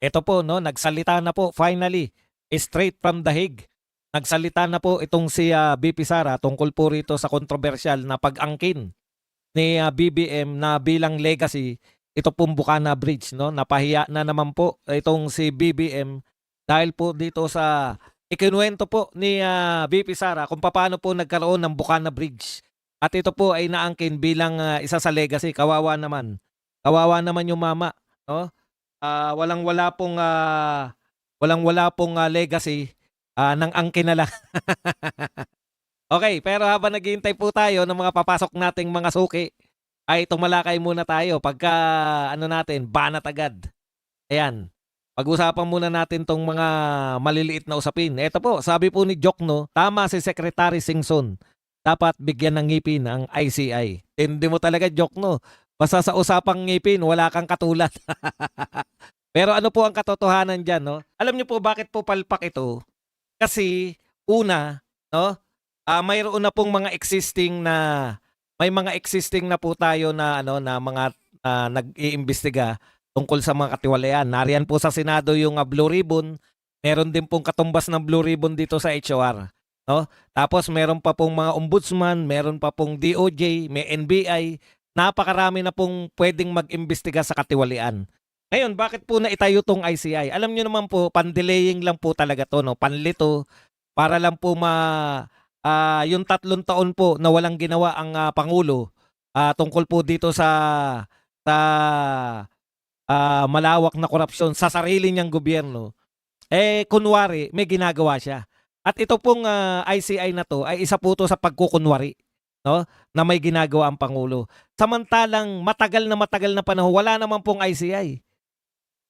Ito po 'no, nagsalita na po finally, straight from the Hague. Nagsalita na po itong si, VP Sara tungkol po rito sa kontrobersyal na pag-angkin ni, BBM na bilang legacy ito pong Bukana Bridge 'no. Napahiya na naman po itong si BBM dahil po dito sa ikinuwento po ni, VP Sara kung papaano po nagkaroon ng Bukana Bridge. At ito po ay naangkin bilang, isa sa legacy. Kawawa naman. Kawawa naman yung mama 'no. Walang-wala pong, legacy, ng angkin na lang. Okey, pero habang naghihintay po tayo ng mga papasok nating mga suki, ay tumalakay muna tayo pagka ano natin, banat agad. Ayan, pag-usapan muna natin 'tong mga maliliit na usapin. Eto po, sabi po ni Jokno, tama si Secretary Singson, dapat bigyan ng ngipin ang ICI. Hindi mo talaga Jokno, basta sa usapang ngipin wala kang katulad. Pero ano po ang katotohanan diyan 'no? Alam niyo po bakit po palpak ito? Kasi una 'no, mayroon na pong mga existing na may mga existing na po tayo na ano, na mga, nag-iimbestiga tungkol sa mga katiwalian. Nariyan po sa Senado yung, Blue Ribbon, meron din pong katumbas ng Blue Ribbon dito sa HOR 'no. Tapos meron pa pong mga ombudsman, meron pa pong DOJ, may NBI, napakarami na pong puwedeng mag-imbestiga sa katiwalian. Ngayon, bakit po naitayo 'tong ICI? Alam niyo naman po, pan-delaying lang po talaga 'to 'no, panlito para lang po yung 3 taon po na walang ginawa ang, pangulo, tungkol po dito sa, malawak na korapsyon sa sarili niyang gobyerno, eh, kunwari may ginagawa siya. At ito pong, ICI na 'to ay isa po 'to sa pagkukunwari 'no, na may ginagawa ang pangulo. Samantalang matagal na panahon wala naman pong ICI.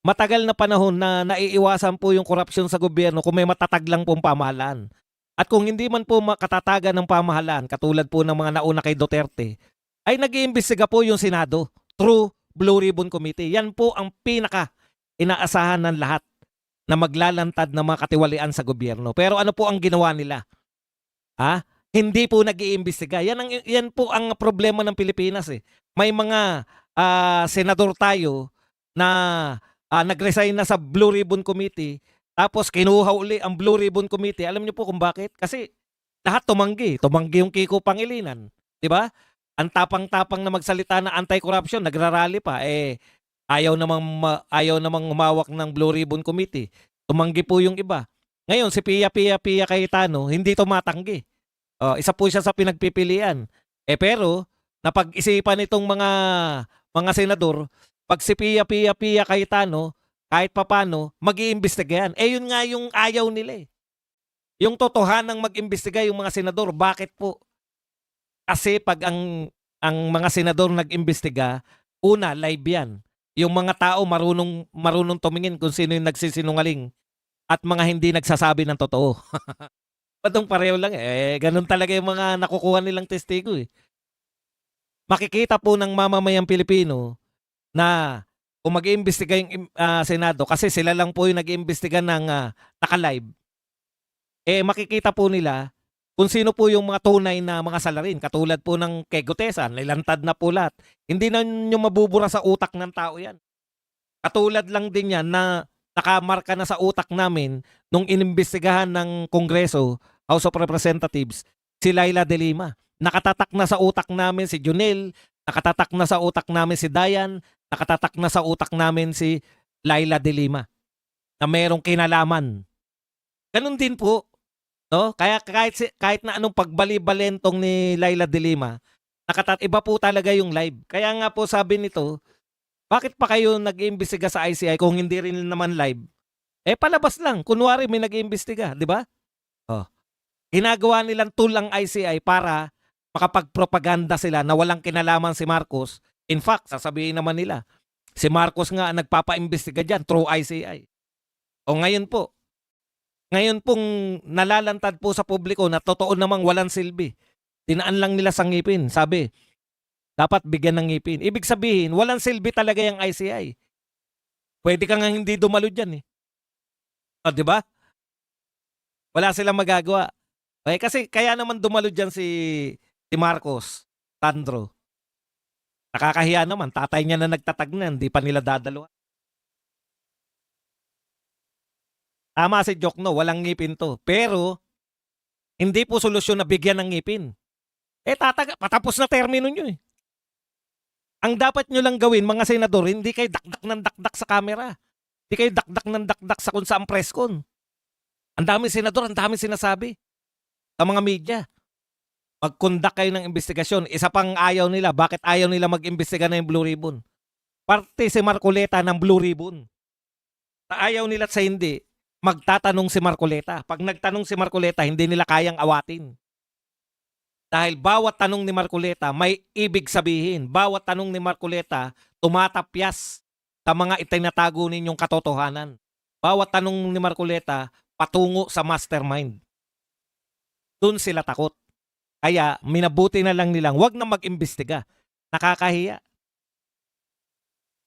Matagal na panahon na naiiwasan po yung korapsyon sa gobyerno kung may matatag lang pong pamahalaan. At kung hindi man po makatatagan ng pamahalaan katulad po ng mga nauna kay Duterte, ay nag-iimbestiga po yung Senado through Blue Ribbon Committee. Yan po ang pinaka inaasahan ng lahat na maglalantad ng mga katiwalian sa gobyerno. Pero ano po ang ginawa nila? Hindi po nag-iimbestiga. Yan po ang problema ng Pilipinas eh. May mga senador tayo na nag-resign na sa Blue Ribbon Committee, tapos kinuha uli ang Blue Ribbon Committee. Alam niyo po kung bakit? Kasi lahat tumanggi. Tumanggi yung Kiko Pangilinan, 'di ba? Ang tapang-tapang na magsalita na anti-corruption, nagrarally pa eh ayaw namang humawak ng Blue Ribbon Committee. Tumanggi po yung iba. Ngayon si Pia Cayetano hindi tumatanggi. Oh, isa po siya sa pinagpipilian. Eh pero napag-isipan itong mga senador, pag si Pia Cayetano kahit papaano mag-iimbestiga yan. Eh yun nga yung ayaw nila eh. Yung totohanang mag-imbestiga yung mga senador. Bakit po? Kasi pag ang mga senador nag-imbestiga, una live yan. Yung mga tao marunong tumingin kung sino yung nagsisinungaling at mga hindi nagsasabi ng totoo. Patong pareho lang eh. Ganun talaga yung mga nakukuha nilang testigo eh. Makikita po ng mamamayang Pilipino na kung mag-iimbestiga yung Senado kasi sila lang po yung nag-iimbestiga ng naka-live, eh makikita po nila kung sino po yung mga tunay na mga salarin. Katulad po ng kay Gutesa, nilantad na po lahat. Hindi na nyo mabubura sa utak ng tao yan. Katulad lang din yan na nakamarka na sa utak namin nung inimbestigahan ng Kongreso, House of Representatives, si Laila de Lima. Nakatatak na sa utak namin si Junel, nakatatak na sa utak namin si Dayan, nakatatak na sa utak namin si Laila de Lima na merong kinalaman. Ganun din po, no? Kaya kahit na anong pagbali-balentong ni Laila de Lima, iba po talaga yung live. Kaya nga po sabi nito, bakit pa kayo nag-iimbestiga sa ICI kung hindi rin naman live? Eh palabas lang, kunwari may nag-iimbestiga, di ba? Oh. Ginagawa nilang tool ang ICI para makapagpropaganda sila na walang kinalaman si Marcos. In fact, sasabihin naman nila, si Marcos nga ang nagpapaimbestiga dyan through ICI. O ngayon pong nalalantad po sa publiko na totoo namang walang silbi. Tinaan lang nila sa ngipin. Sabi, dapat bigyan ng ngipin. Ibig sabihin, walang silbi talaga yung ICI. Pwede ka nga hindi dumalo dyan eh. O, di ba? Wala silang magagawa. Okay, kasi kaya naman dumalo dyan si Marcos, Sandro. Nakakahiya naman, tatay niya na nagtatag na, hindi pa nila dadalawa. Tama si Jokno, walang ngipin 'to. Pero hindi po solusyon na bigyan ng ngipin. Patapos na termino niyo, eh. Ang dapat niyo lang gawin mga senador, hindi kayo dakdak ng dakdak sa kamera. Hindi kayo dakdak ng dakdak sa kung saang press con. Ang daming senador, ang daming sinasabi sa mga media. Mag-conduct kayo ng investigasyon. Isa pang ayaw nila. Bakit ayaw nila mag-imbestiga na yung Blue Ribbon? Parte si Marcoleta ng Blue Ribbon. Ayaw nila sa hindi, magtatanong si Marcoleta. Pag nagtanong si Marcoleta, hindi nila kayang awatin. Dahil bawat tanong ni Marcoleta may ibig sabihin. Bawat tanong ni Marcoleta tumatapyas sa mga itinatago ninyong katotohanan. Bawat tanong ni Marcoleta patungo sa mastermind. Doon sila takot. Kaya minabuti na lang nilang wag na mag-imbestiga. Nakakahiya.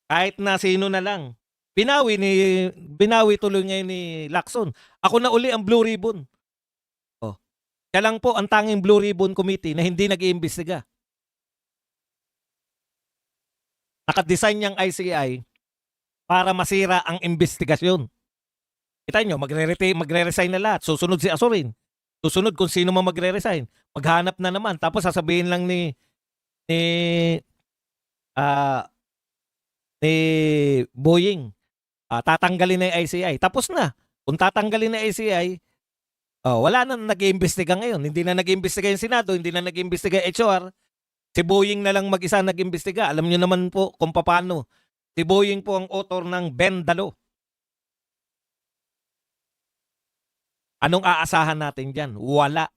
Kahit na sino na lang. Binawi tuloy ngayon ni Lacson. Ako na uli ang Blue Ribbon. Oh. Siya lang po ang tanging Blue Ribbon Committee na hindi nag-iimbestiga. Nakadesign niyang ICI para masira ang investigasyon. Kita nyo, magre-resign na lahat. Susunod si Azorin. Susunod kung sino man magre-resign. Maghanap na naman. Tapos sasabihin lang ni Boying, tatanggalin na yung ICI. Tapos na. Kung tatanggalin na ICI, wala na nag-iimbestiga ngayon. Hindi na nag-iimbestiga yung Senado, hindi na nag-iimbestiga yung HR. Si Boying na lang mag-isa nag-iimbestiga. Alam nyo naman po kung paano. Si Boying po ang author ng Bendalo. Anong aasahan natin dyan? Wala.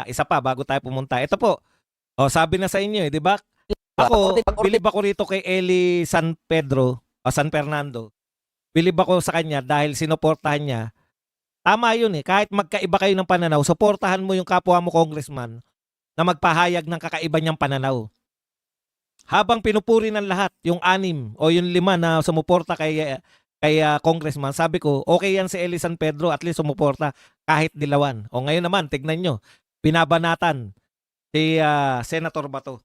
Isa pa bago tayo pumunta. Ito po. Sabi na sa inyo, di ba? Ako, bilib ako rito kay Eli San Fernando. Bilib ako sa kanya dahil sinuportahan niya. Tama yun eh. Kahit magkaiba kayo ng pananaw, suportahan mo yung kapwa mo congressman na magpahayag ng kakaiba niyang pananaw. Habang pinupuri ng lahat, yung 6 o yung 5 na sumuporta kay congressman, sabi ko, okay yan si Eli San Pedro, at least sumuporta kahit dilawan. O ngayon naman, tignan nyo, binabanatan si Senator Bato.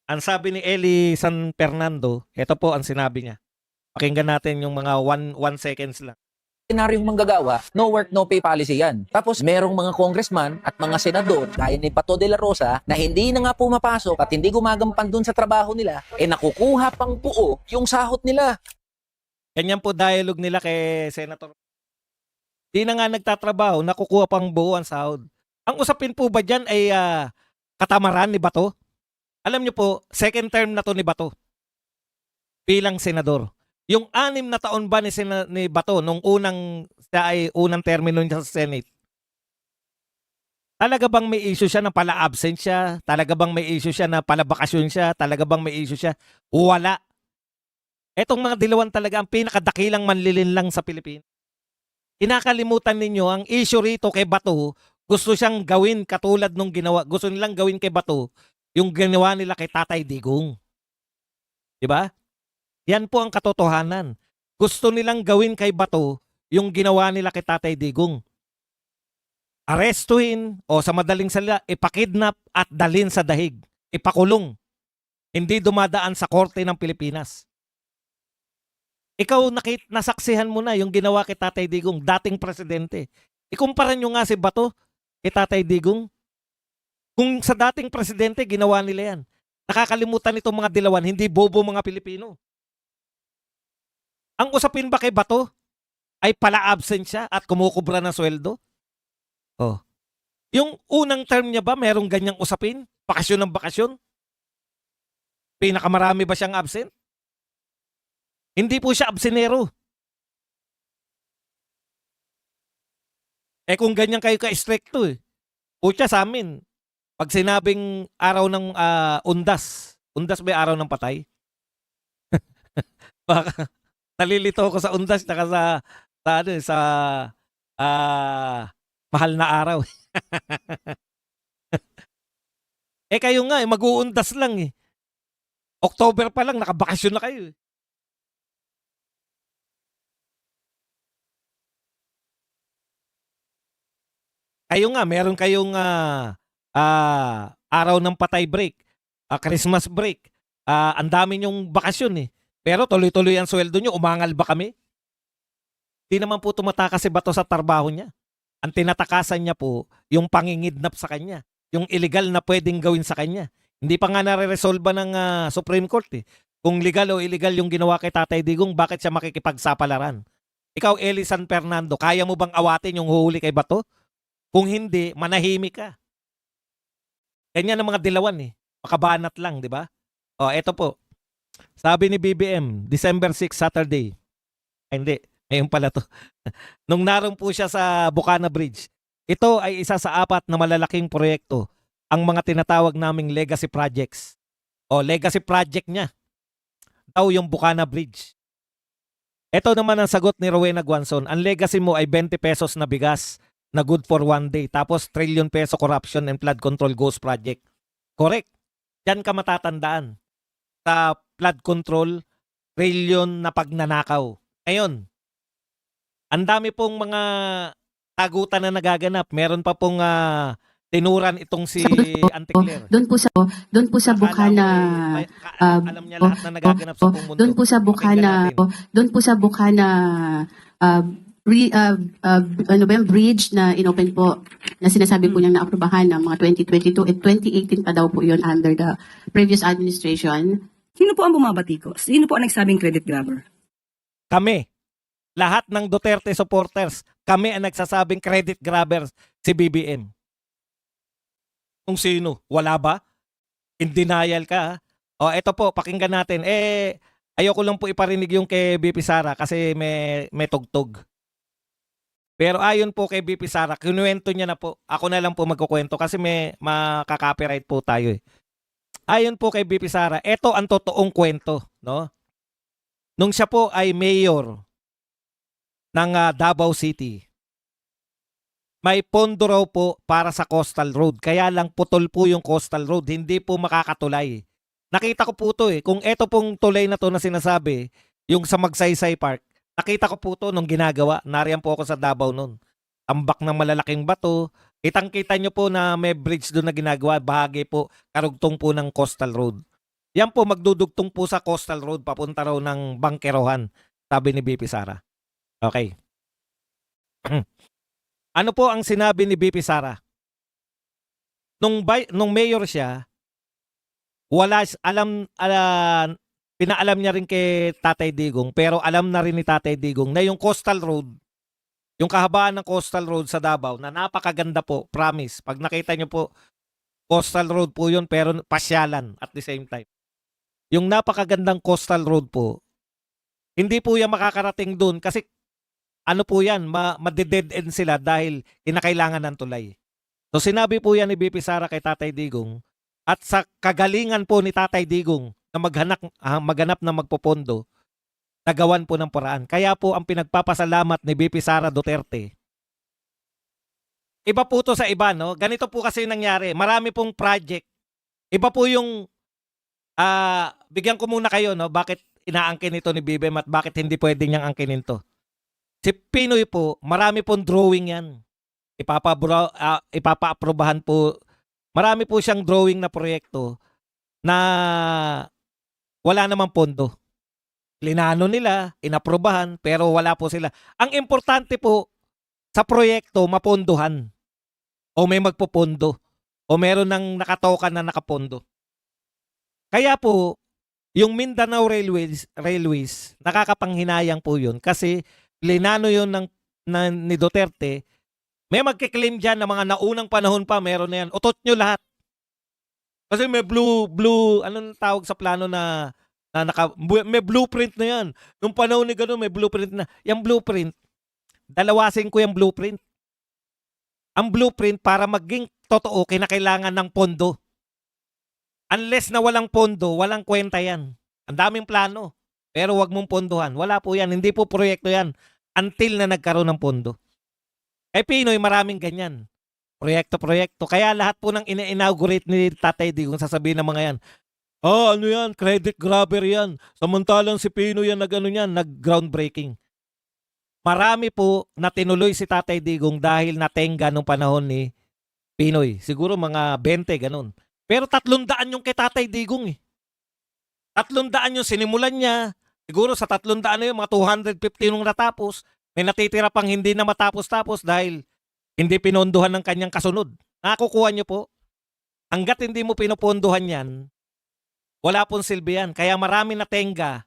Ang sabi ni Eli San Fernando, ito po ang sinabi niya. Pakinggan natin yung mga 1 seconds lang. Senaryong manggagawa, no work, no pay policy yan. Tapos merong mga congressman at mga senador, gaya ni Bato de la Rosa, na hindi na nga pumapasok at hindi gumagampan dun sa trabaho nila, nakukuha pang buo yung sahot nila. Ganyan po dialogue nila kay Senator. Di na nga nagtatrabaho, nakukuha pang buo ang sahod. Ang usapin po ba dyan ay katamaran ni Bato? Alam niyo po, second term na to ni Bato bilang senador. Yung 6 na taon ba ni Bato nung unang termino niya sa Senate? Talaga bang may issue siya na pala absent siya? Talaga bang may issue siya na pala bakasyon siya? Talaga bang may issue siya? Wala. Etong mga dilawan talaga ang pinakadakilang manlilin lang sa Pilipinas. Kinakalimutan ninyo ang issue rito kay Bato, gusto siyang gawin katulad nung ginawa. Gusto nilang gawin kay Bato yung ginawa nila kay Tatay Digong. 'Di ba? Yan po ang katotohanan. Gusto nilang gawin kay Bato yung ginawa nila kay Tatay Digong. Arestuhin o sa madaling salita, ipakidnap at dalhin sa dahig. Ipakulong. Hindi dumadaan sa korte ng Pilipinas. Ikaw nasaksihan mo na yung ginawa kay Tatay Digong, dating presidente. Ikumpara nyo nga si Bato kay Tatay Digong. Kung sa dating presidente, ginawa nila yan. Nakakalimutan itong mga dilawan, hindi bobo mga Pilipino. Ang usapin ba kay Bato ay pala absent siya at kumukubra ng sweldo? Oh. Yung unang term niya ba merong ganyang usapin? Bakasyon ng bakasyon? Pinakamarami ba siyang absent? Hindi po siya absenero. Kung ganyan kayo ka-stricto Pucha sa amin, pag sinabing araw ng undas ba yung araw ng patay? Baka nalilito ako sa undas at sa mahal na araw. Kayo nga, mag-uundas lang October pa lang, nakabakasyon na kayo Kayo nga, meron kayong araw ng patay break, Christmas break. Ang dami nyong bakasyon Pero tuloy-tuloy ang sweldo nyo. Umangal ba kami? Di naman po tumatakas si Bato sa trabaho niya. Ang tinatakasan niya po, yung pangingidnap sa kanya. Yung illegal na pwedeng gawin sa kanya. Hindi pa nga nare-resolve ng Supreme Court eh. Kung legal o illegal yung ginawa kay Tatay Digong, bakit siya makikipagsapalaran? Ikaw, Eli San Fernando, kaya mo bang awatin yung huhuli kay Bato? Kung hindi, manahimik ka. Ganyan ang mga dilawan eh. Makabanat lang, di ba? O, eto po. Sabi ni BBM, December 6, Saturday. Ay, hindi. Ngayon pala to. Nung naroon po siya sa Bukana Bridge, ito ay isa sa 4 na malalaking proyekto, ang mga tinatawag naming legacy projects. O, legacy project niya. Daw yung Bukana Bridge. Ito naman ang sagot ni Rowena Guanzon. Ang legacy mo ay 20 pesos na bigas na good for one day. Tapos trillion peso corruption and flood control ghost project. Correct. Diyan ka matatandaan. Sa flood control, trillion na pagnanakaw. Ngayon, ang dami pong mga tagutan na nagaganap. Meron pa pong tinuran itong si Anticler. Doon po sa Bukana, Alam niya lahat na nagaganap sa buong mundo. doon po sa Bukana, doon po sa Bukana ano ba yung bridge na inopen po na sinasabi po niyang naaprubahan ng mga 2022 at 2018 pa daw po yun under the previous administration. Sino po ang bumabatikos? Sino po ang nagsabing credit grabber? Kami. Lahat ng Duterte supporters, kami ang nagsasabing credit grabbers si BBM. Kung sino? Wala ba? In denial ka. Ha? O, eto po, pakinggan natin. Ayoko lang po iparinig yung kay BP Sara kasi may tugtog. Pero ayon po kay BP Sara, kinuwento niya na po. Ako na lang po magkukwento kasi may makaka-copyright po tayo eh. Ayon po kay BP Sara, eto ang totoong kwento, no? Nung siya po ay mayor ng Davao City, may pondo raw po para sa coastal road. Kaya lang putol po yung coastal road, hindi po makakatulay. Nakita ko po to eh. Kung eto pong tulay na to na sinasabi, yung sa Magsaysay Park, nakita ko po to nung ginagawa. Nariyan po ako sa Davao noon. Tambak ng malalaking bato. Kitang-kita nyo po na may bridge doon na ginagawa. Bahagi po, karugtong po ng coastal road. Yan po, magdudugtong po sa coastal road. Papunta raw ng Bangkerohan, sabi ni BP Sara. Okay. Ano po ang sinabi ni BP Sara? Nung mayor siya, pinaalam niya rin kay Tatay Digong, pero alam na rin ni Tatay Digong na yung coastal road, yung kahabaan ng coastal road sa Davao, na napakaganda po, promise. Pag nakita niyo po, coastal road po yun, pero pasyalan at the same time. Yung napakagandang coastal road po, hindi po yan makakarating doon kasi ano po yan, ma-dead end sila dahil kinakailangan ng tulay. So sinabi po yan ni BP Sara kay Tatay Digong at sa kagalingan po ni Tatay Digong na maghanap na magpopondo, nagawan po ng paraan. Kaya po ang pinagpapasalamat ni BP Sara Duterte. Iba po to sa iba, no? Ganito po kasi nangyari. Marami pong project. Iba po yung bigyan ko muna kayo, no? Bakit inaangkin ito ni BBM at bakit hindi pwede niyang angkinin to. Si Pinoy po, marami pong drawing yan. Ipapa-aprobahan po. Marami po siyang drawing na proyekto na wala namang pondo. Linano nila, inaprobahan, pero wala po sila. Ang importante po, sa proyekto, mapondohan. O may magpopondo. O meron ng nakatokan na nakapondo. Kaya po, yung Mindanao Railways, nakakapanghinayang po yun kasi linano yun ni Duterte. May magkiklaim dyan na mga naunang panahon pa, meron na yan. Utot nyo lahat. Kasi may anong tawag sa plano na may blueprint na yan. Nung panahon ni gano'n, may blueprint na. Yung blueprint, dalawasin ko yung blueprint. Ang blueprint para maging totoo, kinakailangan ng pondo. Unless na walang pondo, walang kwenta yan. Ang daming plano. Pero wag mong pondohan. Wala po yan. Hindi po proyekto yan. Until na nagkaroon ng pondo. Pinoy, maraming ganyan. Proyekto. Kaya lahat po ng ina-inaugurate ni Tatay Digong, sasabihin ng mga yan, ano yan? Credit grabber yan. Samantalang si Pinoy yan nag-groundbreaking. Marami po na tinuloy si Tatay Digong dahil natenga nung panahon ni Pinoy. Siguro mga 20, ganun. Pero 300 yung kay Tatay Digong eh. 300 yung sinimulan niya. Siguro sa 300 na yun, mga 250 nung natapos. may natitira pang hindi na matapos-tapos dahil hindi pinondohan ng kanyang kasunod. Nakukuha niyo po. Hanggat hindi mo pinopondohan yan, wala pong silbi yan. Kaya marami na tenga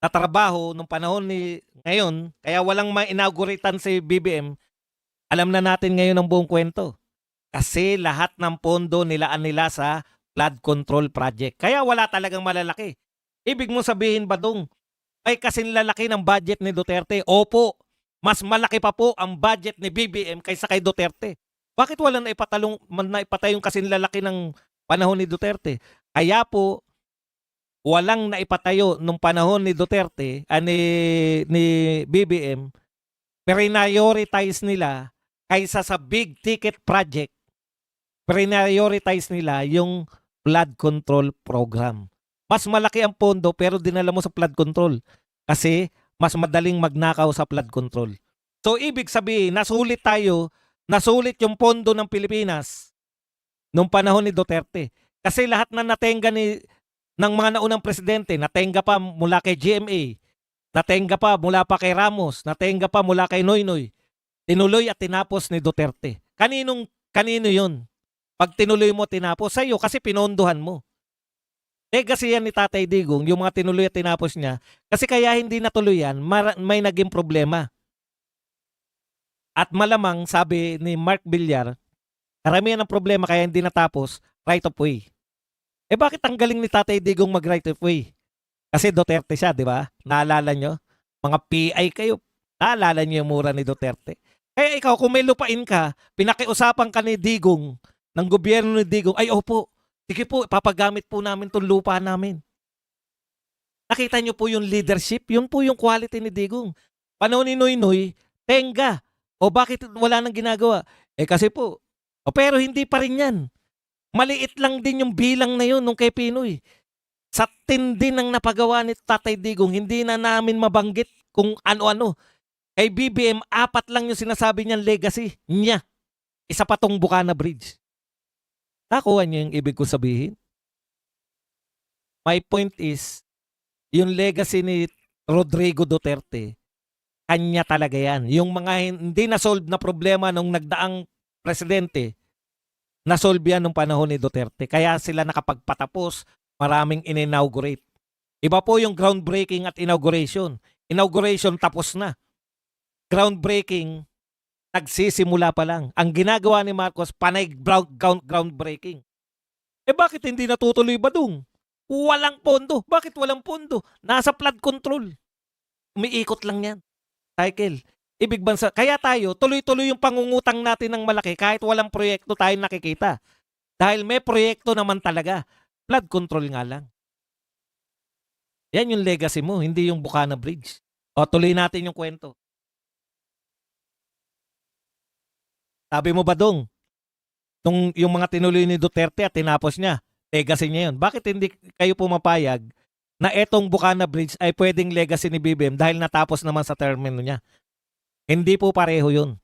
na trabaho nung panahon ni ngayon, kaya walang ma-inauguritan si BBM. Alam na natin ngayon ang buong kwento. Kasi lahat ng pondo nilaan nila sa flood control project. Kaya wala talagang malalaki. Ibig mo sabihin ba dong, ay kasing lalaki ng budget ni Duterte? Opo, mas malaki pa po ang budget ni BBM kaysa kay Duterte. Bakit wala na ipatayong kasing lalaki ng panahon ni Duterte? Kaya po, walang naipatayo nung panahon ni Duterte, ni BBM, prioritize nila kaysa sa big ticket project, prioritize nila yung flood control program. Mas malaki ang pondo pero dinala mo sa flood control kasi mas madaling magnakaw sa flood control. So ibig sabihin, nasulit yung pondo ng Pilipinas nung panahon ni Duterte. Kasi lahat na natenga ng mga naunang presidente, natenga pa mula kay GMA, natenga pa mula pa kay Ramos, natenga pa mula kay Noynoy. Tinuloy at tinapos ni Duterte. Kanino yun? Pag tinuloy mo, tinapos sa'yo kasi pinondohan mo. Legacy yan ni Tatay Digong, yung mga tinuloy at tinapos niya. Kasi kaya hindi natuloy yan, may naging problema. At malamang, sabi ni Mark Villar, karamihan ng problema kaya hindi natapos, right of way. Bakit ang galing ni Tatay Digong mag right of way? Kasi Duterte siya, di ba? Naalala nyo? Mga PI kayo. Naalala nyo yung mura ni Duterte? Kaya ikaw, kung may lupain ka, pinakiusapan ka ni Digong, ng gobyerno ni Digong, ay opo, sige po, papagamit po namin itong lupa namin. Nakita nyo po yung leadership, yun po yung quality ni Digong. Panahon ni Noynoy, tenga. O bakit wala nang ginagawa? Kasi po, pero hindi pa rin yan. Maliit lang din yung bilang na yun nung kay Pinoy. Sa tindi ng napagawa ni Tatay Digong, hindi na namin mabanggit kung ano-ano. Kay BBM, 4 lang yung sinasabi niyang legacy niya. Isa pa tong Bukana Bridge. Nakuha niyo yung ibig ko sabihin? My point is, yung legacy ni Rodrigo Duterte, kanya talaga yan. Yung mga hindi na-solve na problema nung nagdaang presidente, na-solve yan nung panahon ni Duterte. Kaya sila nakapagpatapos, maraming in-inaugurate. Iba po yung groundbreaking at inauguration. Inauguration tapos na. Groundbreaking, nagsisimula pa lang. Ang ginagawa ni Marcos, panay groundbreaking. Bakit hindi natutuloy ba dun? Walang pondo. Bakit walang pondo? Nasa flood control. Umiikot lang yan. Cycle. Ibig bansa. Kaya tayo, tuloy-tuloy yung pangungutang natin ng malaki kahit walang proyekto tayo nakikita. Dahil may proyekto naman talaga. Flood control nga lang. Yan yung legacy mo, hindi yung Bukana Bridge. O, tuloy natin yung kwento. Sabi mo ba dong, yung mga tinuloy ni Duterte at tinapos niya, legacy niya yun. Bakit hindi kayo pumapayag na etong Bukana Bridge ay pwedeng legacy ni BBM dahil natapos naman sa termino niya? Hindi po pareho yun.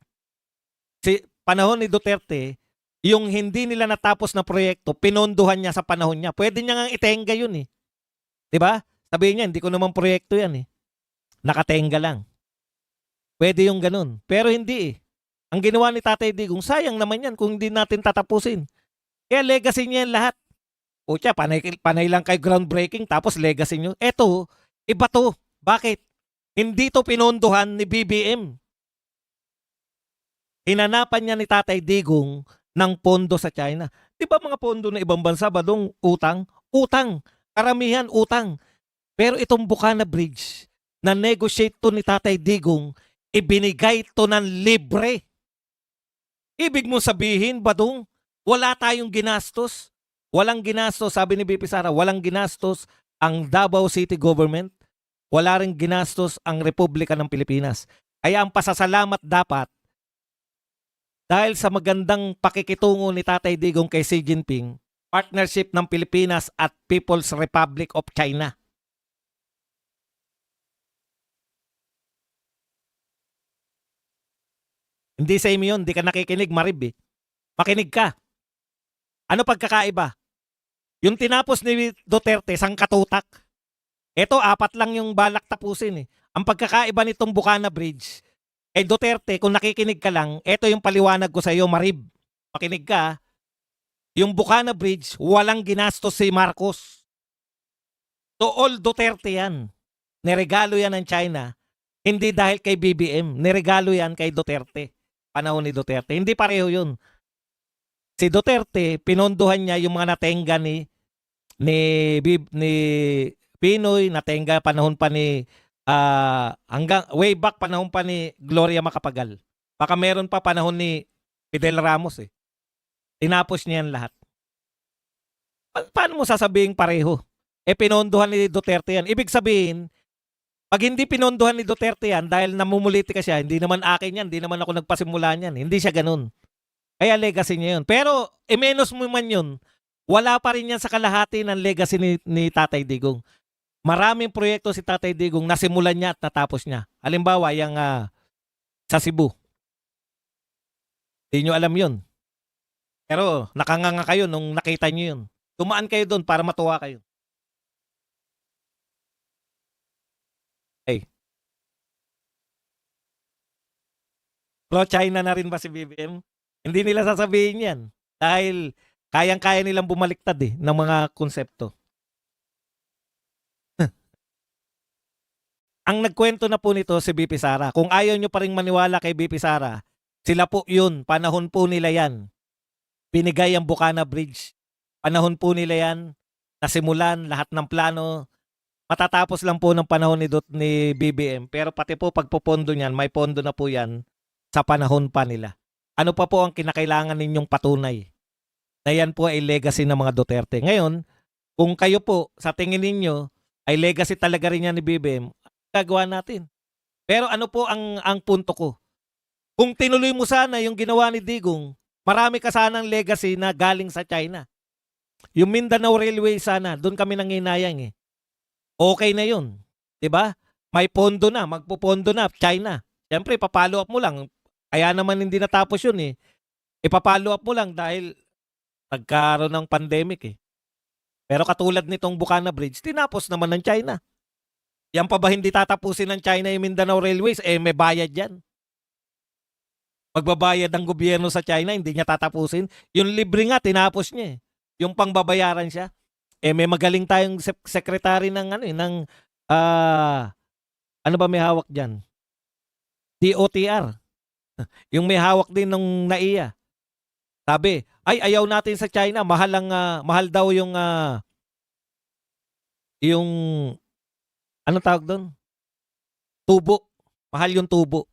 Panahon ni Duterte, yung hindi nila natapos na proyekto, pinondohan niya sa panahon niya. Pwede niya nga itenga yun eh. Diba? Sabihin niya, hindi ko naman proyekto yan eh. Nakatenga lang. Pwede yung ganun. Pero hindi eh. Ang ginawa ni Tatay Digong, sayang naman yan kung hindi natin tatapusin. Kaya legacy niya yan lahat. O siya, panay lang kay groundbreaking tapos legacy niyo. Eto, iba to. Bakit? Hindi to pinondohan ni BBM. Hinanapan niya ni Tatay Digong ng pondo sa China. Di ba mga pondo na ibang bansa ba dong utang? Utang. Karamihan utang. Pero itong Bukana Bridge, na negotiate to ni Tatay Digong, ibinigay to ng libre. Ibig mo sabihin, Badong, wala tayong ginastos. Walang ginastos, sabi ni BP Sara, walang ginastos ang Davao City Government. Wala ring ginastos ang Republika ng Pilipinas. Kaya ang pasasalamat dapat, dahil sa magandang pakikitungo ni Tatay Digong kay Xi Jinping, partnership ng Pilipinas at People's Republic of China. Hindi sa inyo yun, hindi ka nakikinig, Marib eh. Makinig ka. Ano pagkakaiba? Yung tinapos ni Duterte, sangkatutak. Ito, 4 lang yung balak tapusin eh. Ang pagkakaiba nitong Bukana Bridge, Kay Duterte, kung nakikinig ka lang, eto yung paliwanag ko sa iyo, Marib. Makinig ka. Yung Bukana Bridge, walang ginastos si Marcos. To all Duterte yan. Niregalo yan ng China. Hindi dahil kay BBM. Niregalo yan kay Duterte. Panahon ni Duterte. Hindi pareho yun. Si Duterte, pinondohan niya yung mga natenga ni Pinoy, natenga panahon pa ni hanggang way back panahon pa ni Gloria Macapagal. Baka meron pa panahon ni Fidel Ramos eh. Tinapos niya yan lahat. Paano mo sasabihin pareho? Pinondohan ni Duterte yan. Ibig sabihin, pag hindi pinondohan ni Duterte yan dahil namumulitika siya, hindi naman akin yan, hindi naman ako nagpasimula niyan. Hindi siya ganun. Kaya legacy niya yun. Pero, menos mo man yun, wala pa rin yan sa kalahati ng legacy ni Tatay Digong. Maraming proyekto si Tatay Digong nasimulan niya at natapos niya. Halimbawa, yung sa Cebu. Hindi nyo alam yun. Pero nakanganga kayo nung nakita nyo yun. Tumaan kayo doon para matuwa kayo. Hey. Pro-China na rin ba si BBM? Hindi nila sasabihin yan. Dahil kayang-kaya nilang bumaliktad ng mga konsepto. Ang nagkwento na po nito si BP Sara. Kung ayaw nyo pa rin maniwala kay BP Sara, sila po yun. Panahon po nila yan. Binigay ang Bukana Bridge. Panahon po nila yan. Nasimulan lahat ng plano. Matatapos lang po ng panahon ni BBM. Pero pati po pagpopondo niyan, may pondo na po yan sa panahon pa nila. Ano pa po ang kinakailangan ninyong patunay? Na yan po ay legacy ng mga Duterte. Ngayon, kung kayo po sa tingin ninyo ay legacy talaga rin yan ni BBM, gagawa natin. Pero ano po ang punto ko? Kung tinuloy mo sana yung ginawa ni Digong, marami ka sanang legacy na galing sa China. Yung Mindanao Railway sana, doon kami nanginayang Okay na yun. 'Di ba? May pondo na, magpupondo na, China. Siyempre, papalo up mo lang. Kaya naman hindi natapos yun Ipapalo up mo lang dahil nagkaroon ng pandemic Pero katulad nitong Bukana Bridge, tinapos naman ng China. Yan pa ba hindi tatapusin ng China yung Mindanao Railways? May bayad yan. Magbabayad ang gobyerno sa China, hindi niya tatapusin. Yung libre nga, tinapos niya Yung pangbabayaran siya. May magaling tayong secretary ng ano ba may hawak dyan? DOTR. Yung may hawak din ng NAIA. Sabi, ayaw natin sa China, mahal daw yung ano tawag doon? Tubo. Mahal yung tubo.